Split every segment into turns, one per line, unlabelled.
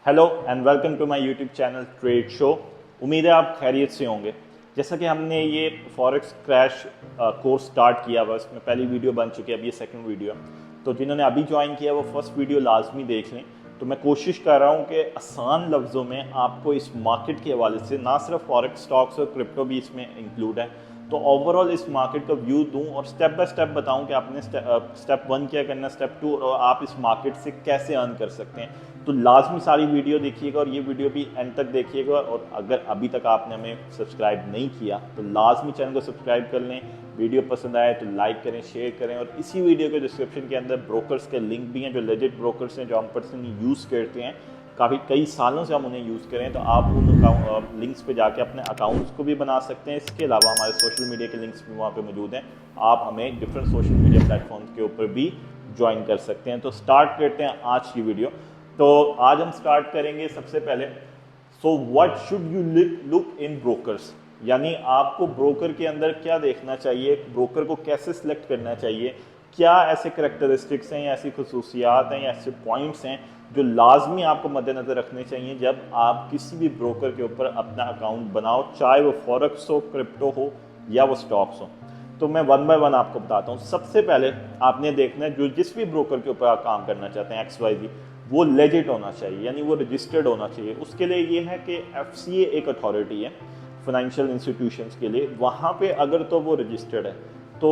Hello and welcome to my YouTube channel trade show. उम्मीद है आप खैरियत से होंगे। जैसा कि हमने ये फॉरेक्स क्रैश कोर्स स्टार्ट किया हुआ, इसमें पहली वीडियो बन चुकी है, अब ये सेकंड वीडियो है। तो जिन्होंने अभी ज्वाइन किया वो फर्स्ट वीडियो लाजमी देख लें। तो मैं कोशिश कर रहा हूँ कि आसान लफ्ज़ों में आपको इस मार्केट के हवाले से, ना सिर्फ फॉरेक्स स्टॉक्स और क्रिप्टो भी इसमें इंक्लूड है, तो ओवरऑल इस मार्केट का व्यू दूं और स्टेप बाय स्टेप बताऊं कि आपने स्टेप 1 क्या करना, स्टेप 2 और आप इस मार्केट से कैसे अर्न कर सकते हैं। तो लाजमी सारी वीडियो देखिएगा और ये वीडियो भी एंड तक देखिएगा। और अगर अभी तक आपने हमें सब्सक्राइब नहीं किया तो लाजमी चैनल को सब्सक्राइब कर लें। वीडियो पसंद आए तो लाइक करें, शेयर करें। और इसी वीडियो के डिस्क्रिप्शन के अंदर ब्रोकर्स के लिंक भी हैं, जो लेजिट ब्रोकर्स हैं, जो हम पर्सनली यूज़ करते हैं, काफ़ी कई सालों से हम उन्हें यूज़ करें। तो आप उन लिंक्स पे जाके अपने अकाउंट्स को भी बना सकते हैं। इसके अलावा हमारे सोशल मीडिया के लिंक्स भी वहाँ पे मौजूद हैं। आप हमें डिफरेंट सोशल मीडिया प्लेटफॉर्म्स के ऊपर भी ज्वाइन कर सकते हैं। तो स्टार्ट करते हैं आज की वीडियो। तो आज हम स्टार्ट करेंगे सबसे पहले, so what should you look in brokers, यानी आपको ब्रोकर के अंदर क्या देखना चाहिए, ब्रोकर को कैसे सिलेक्ट करना चाहिए, क्या ऐसे करेक्टरिस्टिक्स हैं या ऐसी खसूसियात हैं या ऐसे पॉइंट्स हैं जो लाजमी आपको मद्देनज़र रखने चाहिए जब आप किसी भी ब्रोकर के ऊपर अपना अकाउंट बनाओ, चाहे वो फॉरेक्स हो, क्रिप्टो हो या वो स्टॉक्स हो। तो मैं वन बाय वन आपको बताता हूँ। सबसे पहले आपने देखना है, जो जिस भी ब्रोकर के ऊपर आप काम करना चाहते हैं XYZ, वो लेजिट होना चाहिए, यानी वो रजिस्टर्ड होना चाहिए। उसके लिए ये है कि FCA एक अथॉरिटी है फाइनेंशियल इंस्टीट्यूशंस के लिए, वहाँ पे अगर तो वो रजिस्टर्ड है तो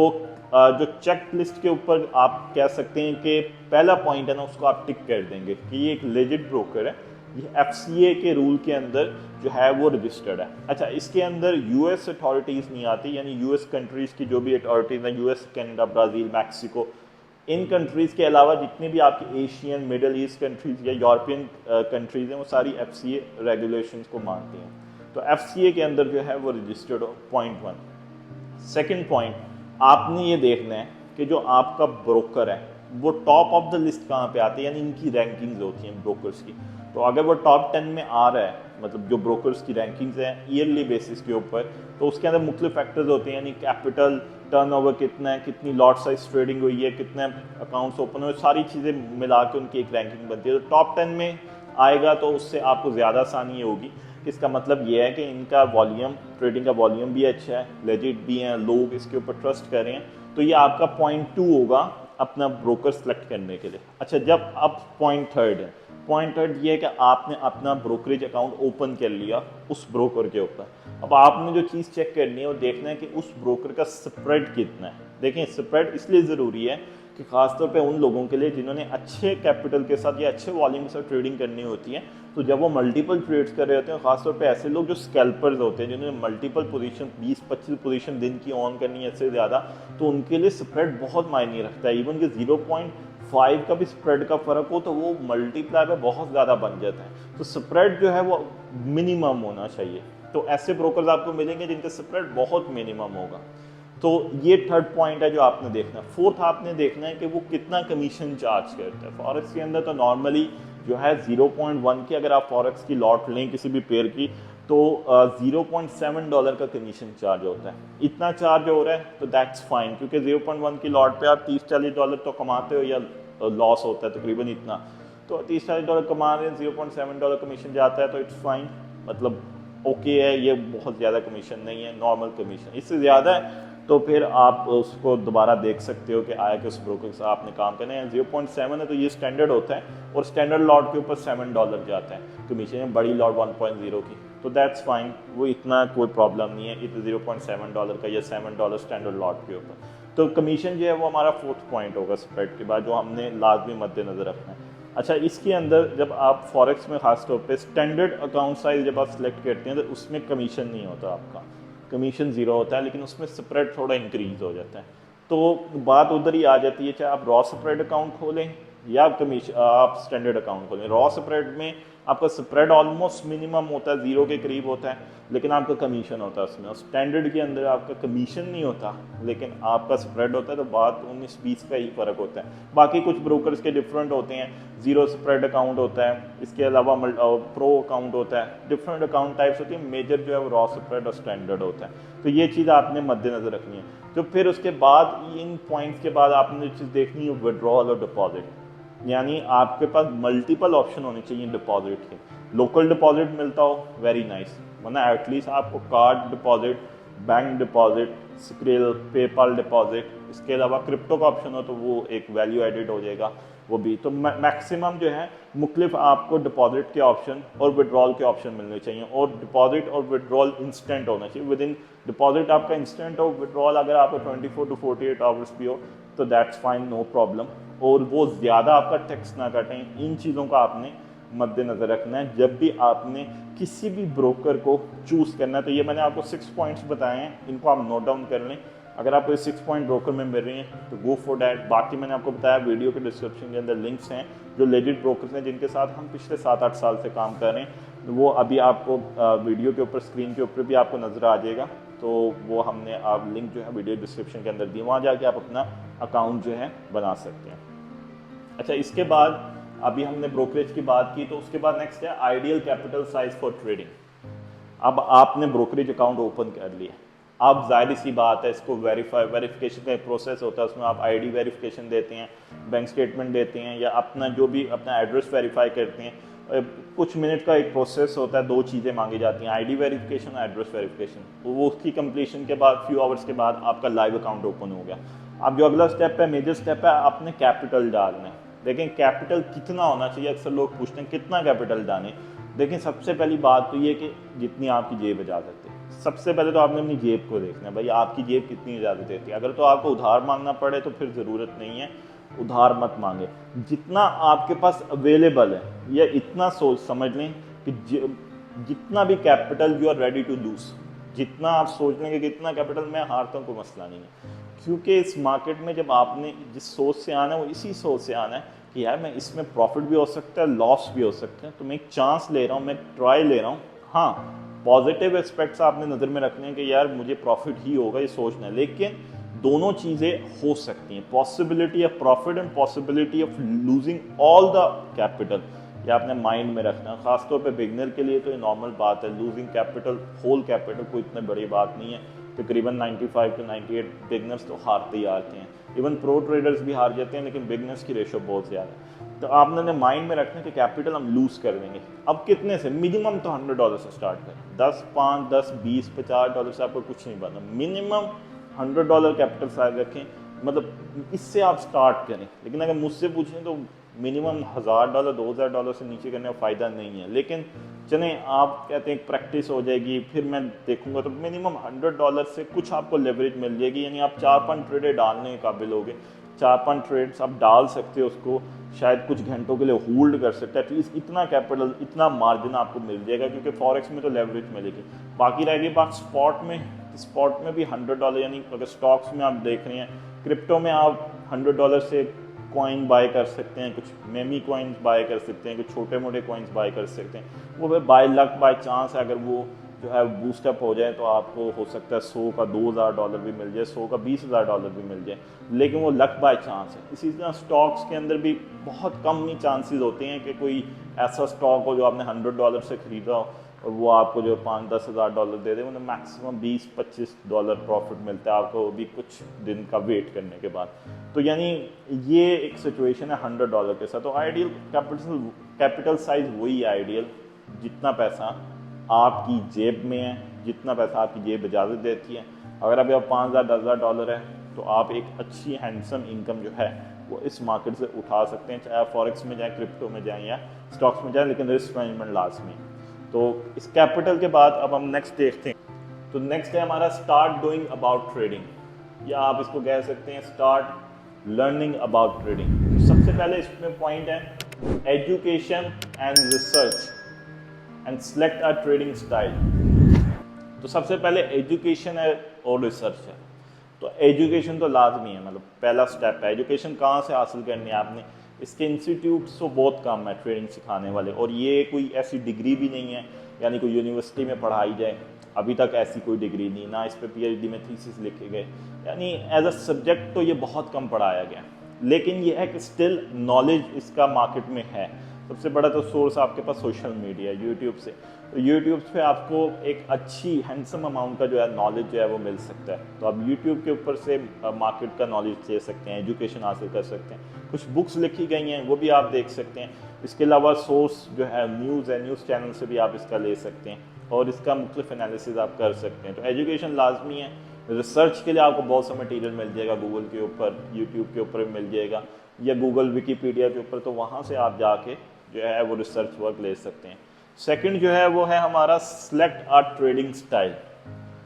जो चेक लिस्ट के ऊपर आप कह सकते हैं कि पहला पॉइंट है ना, उसको आप टिक कर देंगे कि ये एक लेजिट ब्रोकर है, ये FCA के रूल के अंदर जो है वो रजिस्टर्ड है। अच्छा, इसके अंदर US अथॉरिटीज़ नहीं आती, यानी US कंट्रीज़ की जो भी अथॉरिटीज़ हैं, US, कनाडा, ब्राज़ील, मैक्सिको, इन कंट्रीज़ के अलावा जितनी भी आपकी एशियन, मिडल ईस्ट कंट्रीज़ या यूरोपियन कंट्रीज़ हैं, वो सारी FCA रेगुलेशंस को मानती हैं। तो FCA के अंदर जो है वो रजिस्टर्ड हो, पॉइंट 1। सेकेंड पॉइंट, आपने ये देखना है कि जो आपका ब्रोकर है वो टॉप ऑफ द लिस्ट कहाँ पे आते हैं, यानी इनकी रैंकिंग्स होती हैं ब्रोकर्स की। तो अगर वो टॉप 10 में आ रहा है, मतलब जो ब्रोकर्स की रैंकिंग्स हैं ईयरली बेसिस के ऊपर, तो उसके अंदर मुख्तलिफ फैक्टर्स होते हैं, यानी कैपिटल टर्नओवर कितना है, कितनी लॉट साइज ट्रेडिंग हुई है, कितने अकाउंट्स ओपन हुए, सारी चीज़ें मिला के उनकी एक रैंकिंग बनती है। तो टॉप 10 में आएगा तो उससे आपको ज़्यादा आसानी होगी। इसका मतलब ये है कि इनका वॉल्यूम, ट्रेडिंग का वॉल्यूम भी अच्छा है, लेजिट भी हैं, लोग इसके ऊपर ट्रस्ट कर रहे हैं। तो ये आपका पॉइंट 2 होगा अपना ब्रोकर सेलेक्ट करने के लिए। अच्छा, जब अब पॉइंट 3 है, पॉइंट 3 ये है कि आपने अपना ब्रोकरेज अकाउंट ओपन कर लिया उस ब्रोकर के ऊपर। अब आपने जो चीज़ चेक करनी है वो देखना है कि उस ब्रोकर का स्प्रेड कितना है। देखें, स्प्रेड इसलिए ज़रूरी है कि ख़ासतौर पे उन लोगों के लिए जिन्होंने अच्छे कैपिटल के साथ या अच्छे वॉल्यूम के साथ ट्रेडिंग करनी होती है। तो जब वो मल्टीपल ट्रेड्स कर रहे होते हैं, ख़ासतौर पे ऐसे लोग जो स्कैल्पर्स होते हैं, जिन्होंने मल्टीपल पोजीशन 20-25 पोजीशन दिन की ऑन करनी है इससे ज़्यादा, तो उनके लिए स्प्रेड बहुत मायने रखता है। इवन कि 0.5 का भी स्प्रेड का फ़र्क हो तो वो मल्टीप्लाई में बहुत ज़्यादा बन जाता है। तो स्प्रेड जो है वो मिनिमम होना चाहिए। तो ऐसे ब्रोकर्स आपको मिलेंगे जिनका स्प्रेड बहुत मिनिमम होगा। तो ये थर्ड पॉइंट है जो आपने देखना है। फोर्थ आपने देखना है कि वो कितना कमीशन चार्ज करता है। फॉरेक्स के अंदर तो नॉर्मली जो है 0.1 की अगर आप फॉरेक्स की लॉट लें किसी भी पेयर की, तो $0.7 का कमीशन चार्ज होता है। इतना चार्ज हो रहा है तो दैट्स फाइन, क्योंकि 0.1 की लॉट पे आप $30-40 तो कमाते हो या लॉस होता है तकरीबन इतना। तो $30-40 कमा रहे हैं, $0.7 कमीशन जाता है तो इट्स फाइन, मतलब ओके है, ये बहुत ज़्यादा कमीशन नहीं है, नॉर्मल कमीशन। इससे ज़्यादा है तो फिर आप उसको दोबारा देख सकते हो कि आया कि उस ब्रोकर से आपने काम करना है। 0.7 है तो ये स्टैंडर्ड होता है, और स्टैंडर्ड लॉट के ऊपर $7 जाता है कमीशन, बड़ी लॉट 1.0 की, तो दैट्स फाइन, वो इतना कोई प्रॉब्लम नहीं है। इतना $0.7 का या $7 स्टैंडर्ड लॉट के ऊपर। तो कमीशन जो है वो हमारा फोर्थ पॉइंट होगा स्प्रेड के बाद, जो हमने लाजमी मद्देनज़र रखना है। अच्छा, इसके अंदर जब आप फॉरेक्स में खासतौर पे स्टैंडर्ड अकाउंट साइज जब आप सिलेक्ट करते हैं तो उसमें कमीशन नहीं होता, आपका कमीशन 0 होता है, लेकिन उसमें स्प्रेड थोड़ा इंक्रीज हो जाता है। तो बात उधर ही आ जाती है, चाहे आप रॉ स्प्रेड अकाउंट खोलें या कमीशन आप स्टैंडर्ड अकाउंट खोलें। रॉ स्प्रेड में आपका स्प्रेड ऑलमोस्ट मिनिमम होता है, 0 के करीब होता है, लेकिन आपका कमीशन होता है उसमें। और स्टैंडर्ड के अंदर आपका कमीशन नहीं होता लेकिन आपका स्प्रेड होता है, तो बात 19-20 का ही फ़र्क होता है। बाकी कुछ ब्रोकर्स के डिफरेंट होते हैं, 0 स्प्रेड अकाउंट होता है, इसके अलावा प्रो अकाउंट होता है, डिफरेंट अकाउंट टाइप्स होती है। मेजर जो है वो रॉ स्प्रेड और स्टैंडर्ड होता है। तो ये चीज़ आपने मद्देनज़र रखनी है। तो फिर उसके बाद इन पॉइंट्स के बाद आपने जो चीज़ देखनी है विड्रॉल और डिपॉजिट। यानी आपके पास मल्टीपल ऑप्शन होने चाहिए डिपॉजिट के। लोकल डिपॉजिट मिलता हो वेरी नाइस, वरना एटलीस्ट आपको card deposit, bank deposit, skill, PayPal deposit, इसके अलावा क्रिप्टो का ऑप्शन हो तो वो एक वैल्यू एडिड हो जाएगा वो भी। तो मैक्सिमम जो है मुख्तलिफ आपको डिपॉजिट के ऑप्शन और विड्रॉल के ऑप्शन मिलने चाहिए, और डिपॉजिट और विड्रॉल इंस्टेंट होना चाहिए। विद इन डिपॉजिट आपका इंस्टेंट हो, विड्रॉल अगर आपका 24 to 48 आवर्स भी हो तो दैट्स फाइन, नो प्रॉब्लम। और वो ज़्यादा आपका टैक्स ना कटें, इन चीज़ों का आपने मद्देनज़र रखना है जब भी आपने किसी भी ब्रोकर को चूज़ करना है। तो ये मैंने आपको 6 पॉइंट्स बताए हैं, इनको आप नोट डाउन कर लें। अगर आपको 6 पॉइंट ब्रोकर में मिल रही हैं तो गो फॉर डैट। बाकी मैंने आपको बताया वीडियो के डिस्क्रिप्शन के अंदर लिंक्स हैं जो लेजिट ब्रोकर्स हैं जिनके साथ हम पिछले 7-8 साल से काम कर रहे हैं। वो अभी आपको वीडियो के ऊपर, स्क्रीन के ऊपर भी आपको नज़र आ जाएगा। तो वो हमने आप लिंक जो है वीडियो डिस्क्रिप्शन के अंदर दी, वहाँ जाके आप अपना अकाउंट जो है बना सकते हैं। अच्छा, इसके बाद अभी हमने ब्रोकरेज की बात की, तो उसके बाद नेक्स्ट है ideal capital size for trading. अब आपने ब्रोकरेज अकाउंट ओपन कर लिया, अब जाहिर सी बात है इसको वेरिफिकेशन का प्रोसेस होता है, उसमें आप आईडी वेरिफिकेशन देते हैं, बैंक स्टेटमेंट देते हैं, या अपना जो भी अपना एड्रेस वेरीफाई करते हैं। कुछ मिनट का एक प्रोसेस होता है, 2 चीज़ें मांगी जाती हैं, आईडी वेरिफिकेशन और एड्रेस वेरिफिकेशन। वो उसकी कंप्लीशन के बाद फ्यू आवर्स के बाद आपका लाइव अकाउंट ओपन हो गया। अब जो अगला स्टेप है, मेजर स्टेप है, आपने कैपिटल डालना है। देखें कैपिटल कितना होना चाहिए, अक्सर लोग पूछते हैं कितना कैपिटल डालें। देखें सबसे पहली बात तो ये कि जितनी आपकी जेब इजाज़त है। सबसे पहले तो आपने अपनी जेब को देखना है, भाई आपकी जेब कितनी इजाज़त देती है। अगर तो आपको उधार मांगना पड़े तो फिर ज़रूरत नहीं है, उधार मत मांगे। जितना आपके पास अवेलेबल है, या इतना सोच समझ लें कि जितना भी capital you are ready to lose, जितना आप सोच लेंगे कि कितना कैपिटल मैं हारता हूँ, कोई मसला नहीं है। क्योंकि इस मार्केट में जब आपने जिस सोच से आना है वो इसी सोच से आना है कि यार मैं इसमें प्रॉफिट भी हो सकता है, लॉस भी हो सकता है, तो मैं एक चांस ले रहा हूँ, मैं ट्राई ले रहा हूँ। हाँ, पॉजिटिव एस्पेक्ट्स आपने नज़र में रखने हैं कि यार मुझे प्रॉफिट ही होगा, ये सोचना है। लेकिन दोनों चीज़ें हो सकती हैं, possibility of profit and possibility of losing all the capital, ये आपने माइंड में रखना है। खासतौर पे बिगनर के लिए तो ये नॉर्मल बात है, लूजिंग कैपिटल, होल कैपिटल कोई इतनी बड़ी बात नहीं है। तकरीबन 95 to 98 बिगनर्स तो हारते ही हारते हैं, इवन प्रो ट्रेडर्स भी हार जाते हैं, लेकिन बिगनर्स की रेशो बहुत ज़्यादा है। तो आपने माइंड में रखना कि कैपिटल हम लूज़ कर देंगे। अब कितने से? मिनिमम तो $100 से स्टार्ट करें। 10, 5, 10, 20, $50 से आपको कुछ नहीं बनना। मिनिमम $100 कैपिटल साइज रखें, मतलब इससे आप स्टार्ट करें। लेकिन अगर मुझसे पूछें तो मिनिमम $1000, $2000 से नीचे करने का फ़ायदा नहीं है। लेकिन चलें, आप कहते हैं प्रैक्टिस हो जाएगी, फिर मैं देखूंगा, तो मिनिमम $100 से कुछ आपको लेवरेज मिल जाएगी। यानी आप 4-5 ट्रेडें डालने के काबिल होगे। 4-5 ट्रेड्स आप डाल सकते हो, उसको शायद कुछ घंटों के लिए होल्ड कर सकते हैं। एटलीस्ट इतना कैपिटल, इतना मार्जिन आपको मिल जाएगा, क्योंकि फॉरेक्स में तो लेवरेज मिलेगी। बाकी रह गई बात स्पॉट में। स्पॉट में भी $100, यानी अगर स्टॉक्स में आप देख रहे हैं, क्रिप्टो में आप $100 से कॉइन बाय कर सकते हैं, कुछ मेमी कॉइन्स बाय कर सकते हैं, कुछ छोटे मोटे कॉइन्स बाय कर सकते हैं। वो बाय लक बाय चांस है, अगर वो जो है बूस्टअप हो जाए तो आपको हो सकता है 100 का $2000 भी मिल जाए, 100 का $20000 भी मिल जाए, लेकिन वो लक बाय चांस है। इसी तरह स्टॉक्स के अंदर भी बहुत कम ही चांसेस होते हैं कि कोई ऐसा स्टॉक हो जो आपने $100 से ख़रीदा हो और वो आपको जो $5-10 हज़ार दे दे। मतलब मैक्सिमम $20-25 प्रॉफिट मिलता है आपको, भी कुछ दिन का वेट करने के बाद। तो यानी ये एक सिचुएशन है $100 के साथ। तो आइडियल कैपिटल साइज वही है आइडियल, जितना पैसा आपकी जेब में है, जितना पैसा आपकी जेब इजाज़त देती है। अगर अभी आप $5000-10,000 है तो आप एक अच्छी हैंडसम इनकम जो है वो इस मार्केट से उठा सकते हैं, चाहे आप फॉरेक्स में जाएँ, क्रिप्टो में जाएँ या स्टॉक्स में जाएँ, लेकिन रिस्क मैनेजमेंट लाजमी है। तो इस कैपिटल के बाद अब हम नेक्स्ट देखते हैं। तो नेक्स्ट है हमारा स्टार्ट डूइंग अबाउट ट्रेडिंग, या आप इसको कह सकते हैं स्टार्ट लर्निंग अबाउट ट्रेडिंग। सबसे पहले इसमें पॉइंट है education and research and select a trading style. तो सबसे पहले एजुकेशन है और रिसर्च है। तो एजुकेशन तो लाजमी है, मतलब पहला स्टेप है। एजुकेशन कहाँ से हासिल करनी है आपने? इसके इंस्टीट्यूट्स तो बहुत कम है ट्रेडिंग सिखाने वाले, और ये कोई ऐसी डिग्री भी नहीं है यानी कोई यूनिवर्सिटी में पढ़ाई जाए, अभी तक ऐसी कोई डिग्री नहीं, ना इस पे PhD में थीसिस लिखे गए, यानी एज अ सब्जेक्ट तो ये बहुत कम पढ़ाया गया। लेकिन ये है कि स्टिल नॉलेज इसका मार्केट में है। सबसे बड़ा तो सोर्स आपके पास सोशल मीडिया है, यूट्यूब से। तो यूट्यूब पे आपको एक अच्छी हैंडसम अमाउंट का जो है नॉलेज जो है वो मिल सकता है। तो आप यूट्यूब के ऊपर से मार्केट का नॉलेज ले सकते हैं, एजुकेशन हासिल कर सकते हैं, कुछ बुक्स लिखी गई हैं वो भी आप देख सकते हैं। इसके अलावा सोर्स जो है न्यूज़ है, न्यूज़ चैनल से भी आप इसका ले सकते हैं और इसका मुख्तलिफ एनालिसिस आप कर सकते हैं। तो एजुकेशन लाजमी है। रिसर्च के लिए आपको बहुत सा मटेरियल मिल जाएगा, गूगल के ऊपर, यूट्यूब के ऊपर मिल जाएगा या गूगल विकीपीडिया के ऊपर, तो वहाँ से आप जाके जो है वो रिसर्च वर्क ले सकते हैं। सेकंड जो है वो है हमारा सिलेक्ट अ ट्रेडिंग स्टाइल।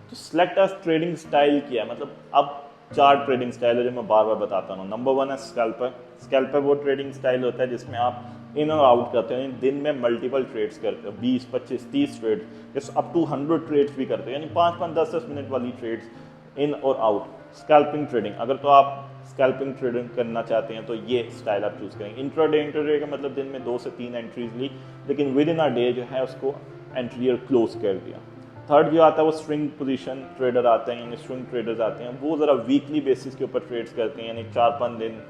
तो सिलेक्ट अ ट्रेडिंग स्टाइल क्या है, मतलब अब 4 ट्रेडिंग स्टाइल है जो मैं बार बार बताता हूँ। नंबर 1 है स्कैल्पर। स्कैल्पर वो ट्रेडिंग स्टाइल होता है जिसमें आप इन और आउट करते हैं, दिन में मल्टीपल ट्रेड्स करते हो, 20, 25, 30 ट्रेड्स, अप टू 100 ट्रेड्स भी करते हो, यानी 5-5, 10-10 मिनट वाली ट्रेड्स इन और आउट। स्कैल्पिंग ट्रेडिंग, अगर तो आप स्कैल्पिंग ट्रेडिंग करना चाहते हैं तो ये स्टाइल आप चूज़ करेंगे। इंट्राडे का मतलब दिन में 2 से 3 एंट्रीज ली, लेकिन विद इन अ डे जो है उसको एंट्री और क्लोज कर दिया। थर्ड जो आता है वो स्विंग पोजीशन ट्रेडर आते हैं, यानी स्विंग ट्रेडर्स आते हैं, वो ज़रा वीकली बेसिस के ऊपर ट्रेड्स करते हैं, यानी 4-5 दिन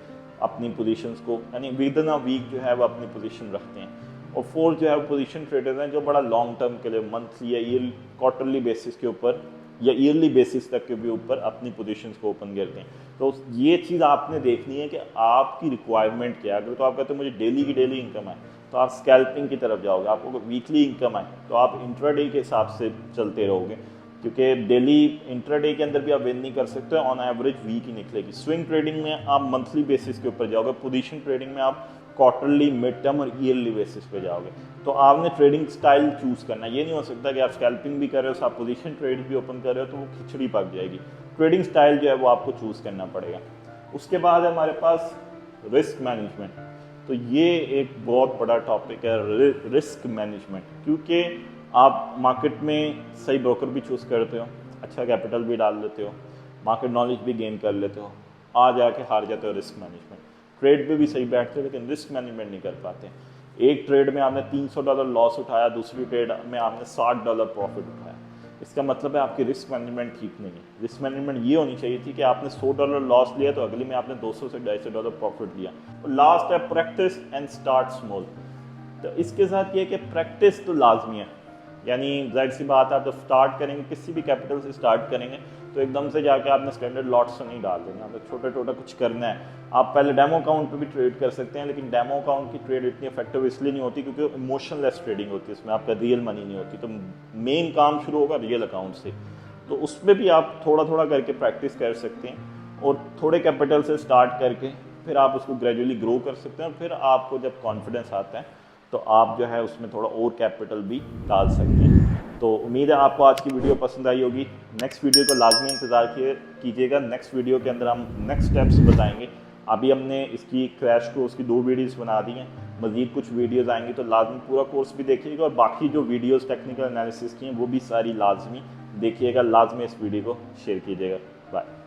अपनी पोजीशंस को, यानी विद इन अ वीक जो है वो अपनी पोजीशन रखते हैं। और फोर्थ जो है वो पोजीशन ट्रेडर्स हैं जो बड़ा लॉन्ग टर्म के लिए मंथली या ईयर क्वार्टरली बेसिस के ऊपर या ईयरली बेसिस तक के भी ऊपर अपनी पोजीशंस को ओपन करते हैं। तो ये चीज़ आपने देखनी है कि आपकी रिक्वायरमेंट क्या है। अगर तो आप कहते हैं मुझे डेली की डेली इनकम है तो आप स्कैल्पिंग की तरफ जाओगे। आपको वीकली इनकम है तो आप इंट्राडे के हिसाब से चलते रहोगे, क्योंकि डेली इंट्राडे के अंदर भी आप विन नहीं कर सकते, ऑन एवरेज वीक ही निकलेगी। स्विंग ट्रेडिंग में आप मंथली बेसिस के ऊपर जाओगे, पोजीशन ट्रेडिंग में आप क्वार्टरली, मिड टर्म और ईयरली बेसिस पे जाओगे। तो आपने ट्रेडिंग स्टाइल चूज़ करना है। ये नहीं हो सकता कि आप स्कैल्पिंग भी कर रहे हो, आप पोजीशन ट्रेड भी ओपन कर रहे हो, तो वो खिचड़ी पक जाएगी। ट्रेडिंग स्टाइल जो है वो आपको चूज़ करना पड़ेगा। उसके बाद है हमारे पास रिस्क मैनेजमेंट। तो ये एक बहुत बड़ा टॉपिक है रिस्क मैनेजमेंट, क्योंकि आप मार्केट में सही ब्रोकर भी चूज़ करते हो, अच्छा कैपिटल भी डाल लेते हो, मार्केट नॉलेज भी गेन कर लेते हो, आ जाके हार जाते हो रिस्क मैनेजमेंट। ट्रेड पे भी सही बैठते हो लेकिन रिस्क मैनेजमेंट नहीं कर पाते। एक ट्रेड में आपने $300 लॉस उठाया, दूसरी ट्रेड में आपने $60 प्रॉफिट उठाया, इसका मतलब है आपकी रिस्क मैनेजमेंट ठीक नहीं है। रिस्क मैनेजमेंट ये होनी चाहिए थी कि आपने $100 लॉस लिया तो अगली में आपने $200 से $250 प्रॉफिट लिया। और लास्ट है प्रैक्टिस एंड स्टार्ट स्मॉल। तो इसके साथ ये कि प्रैक्टिस तो लाजमी है, यानी जाहिर सी बात है आप जब स्टार्ट करेंगे, किसी भी कैपिटल से स्टार्ट करेंगे तो एकदम से जाके आपने स्टैंडर्ड लॉट्स तो नहीं डाल देना, आपने छोटा छोटा कुछ करना है। आप पहले डेमो अकाउंट पे भी ट्रेड कर सकते हैं, लेकिन डेमो अकाउंट की ट्रेड इतनी इफेक्टिव इसलिए नहीं होती क्योंकि इमोशनलेस ट्रेडिंग होती है, इसमें आपका रियल मनी नहीं होती। तो मेन काम शुरू होगा रियल अकाउंट से, तो उसमें भी आप थोड़ा थोड़ा करके प्रैक्टिस कर सकते हैं और थोड़े कैपिटल से स्टार्ट करके फिर आप उसको ग्रेजुअली ग्रो कर सकते हैं। फिर आपको जब कॉन्फिडेंस आता है तो आप जो है उसमें थोड़ा और कैपिटल भी डाल सकते हैं। तो उम्मीद है आपको आज की वीडियो पसंद आई होगी। नेक्स्ट वीडियो को लाजमी इंतज़ार कीजिएगा। नेक्स्ट वीडियो के अंदर हम नेक्स्ट स्टेप्स बताएंगे। अभी हमने इसकी क्रैश कोर्स की 2 वीडियोस बना दी हैं, मज़ीद कुछ वीडियोस आएंगी तो लाजमी पूरा कोर्स भी देखिएगा और बाकी जो वीडियोस टेक्निकल एनालिसिस की हैं वो भी सारी लाजमी देखिएगा। लाजमी इस वीडियो को शेयर कीजिएगा। बाय।